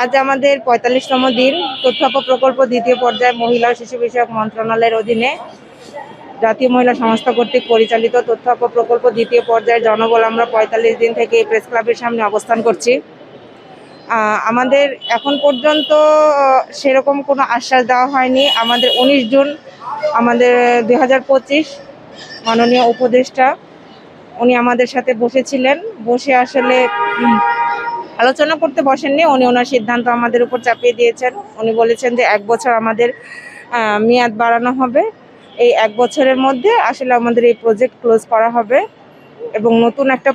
আজ আমাদের ৪৫তম দিন। তথ্য প্রকল্প দ্বিতীয় পর্যায়ে মহিলা ও শিশু বিষয়ক মন্ত্রণালয়ের অধীনে জাতীয় মহিলা সংস্থা কর্তৃক পরিচালিত তথ্য প্রকল্প দ্বিতীয় পর্যায়ে জনবল আমরা ৪৫ দিন থেকে এই প্রেস ক্লাবের সামনে অবস্থান করছি। আমাদের এখন পর্যন্ত সেরকম কোনো আশ্বাস দেওয়া হয়নি। আমাদের ১৯ জুন আমাদের ২০২৫ মাননীয় উপদেষ্টা উনি আমাদের সাথে বসেছিলেন। বসে আসলে আলোচনা করতে বসেননি, উনি ওনার সিদ্ধান্ত আমাদের উপর চাপিয়ে দিয়েছেন। উনি বলেছেন যে ১ বছর আমাদের মেয়াদ বাড়ানো হবে। এই ১ বছরের মধ্যে আসলে আমাদের এই প্রজেক্ট ক্লোজ করা হবে এবং নতুন একটা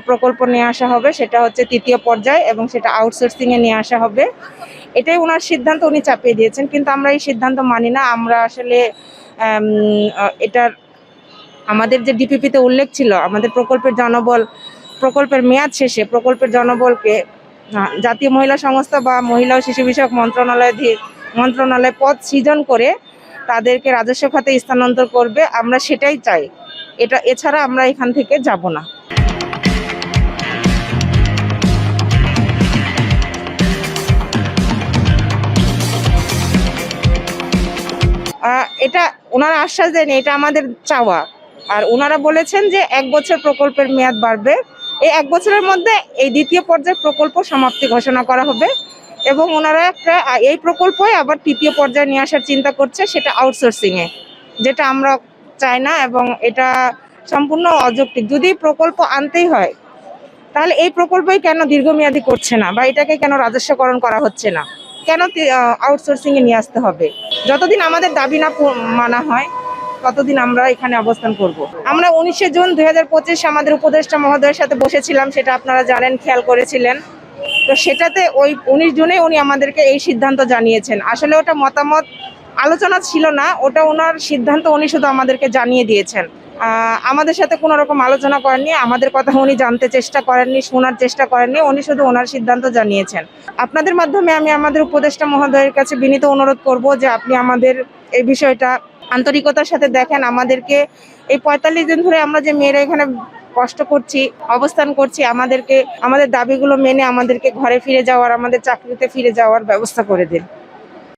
প্রকল্প নিয়ে আসা হবে, সেটা হচ্ছে তৃতীয় পর্যায়, এবং সেটা আউটসোর্সিংয়ে নিয়ে আসা হবে। এটাই ওনার সিদ্ধান্ত, উনি চাপিয়ে দিয়েছেন। কিন্তু আমরা এই সিদ্ধান্ত মানি না। আমরা আসলে এটার আমাদের যে ডিপিপিতে উল্লেখ ছিল, আমাদের প্রকল্পের মেয়াদ শেষে প্রকল্পের জনবলকে জাতীয় মহিলা সংস্থা বা মহিলা ও শিশু বিষয়ক মন্ত্রণালয় পদ সৃজন করে তাদেরকে রাজস্ব খাতে স্থানান্তর করবে। আমরা সেটাই চাই, এছাড়া আমরা এখান থেকে যাব না। এটা ওনারা আশ্বাস দেন, এটা আমাদের চাওয়া। আর ওনারা বলেছেন যে ১ বছর প্রকল্পের মেয়াদ বাড়বে। এই ১ বছরের মধ্যে এই দ্বিতীয় পর্যায়ে প্রকল্প সমাপ্তি ঘোষণা করা হবে এবং ওনারা এই প্রকল্পই আবার তৃতীয় পর্যায়ে নিয়ে আসার চিন্তা করছে, সেটা আউটসোর্সিংয়ে, যেটা আমরা চাই না এবং এটা সম্পূর্ণ অযৌক্তিক। যদি প্রকল্প আনতেই হয় তাহলে এই প্রকল্পই কেন দীর্ঘমেয়াদী করছে না, বা এটাকে কেন রাজস্বকরণ করা হচ্ছে না, কেন আউটসোর্সিংয়ে নিয়ে আসতে হবে? যতদিন আমাদের দাবি না মানা হয় ততদিন আমরা এখানে অবস্থান করব। আমরা ১৯ জুন ২০২৫ আমাদের উপদেষ্টা মহোদয়ের সাথে বসেছিলাম, সেটা আপনারা জানেন, খেয়াল করেছিলেন। তো সেটাতে ওই ১৯ জুনে উনি আমাদেরকে এই সিদ্ধান্ত জানিয়েছেন। আসলে ওটা মতামত আলোচনা ছিল না, ওটা ওনার সিদ্ধান্ত, উনি শুধু আমাদেরকে জানিয়ে দিয়েছেন। আমাদের সাথে কোনো রকম আলোচনা করেননি, আমাদের কথা উনি জানতে চেষ্টা করেননি, শোনার চেষ্টা করেননি, উনি শুধু ওনার সিদ্ধান্ত জানিয়েছেন। আপনাদের মাধ্যমে আমি আমাদের উপদেষ্টা মহোদয়ের কাছে বিনীত অনুরোধ করব যে আপনি আমাদের এই বিষয়টা আন্তরিকতার সাথে দেখেন। আমাদেরকে এই ৪৫ দিন ধরে আমরা যে মেয়েরা এখানে কষ্ট করছি, অবস্থান করছি, আমাদের দাবিগুলো মেনে আমাদেরকে ঘরে ফিরে যাওয়ার, আমাদের চাকরিতে ফিরে যাওয়ার ব্যবস্থা করে দিন।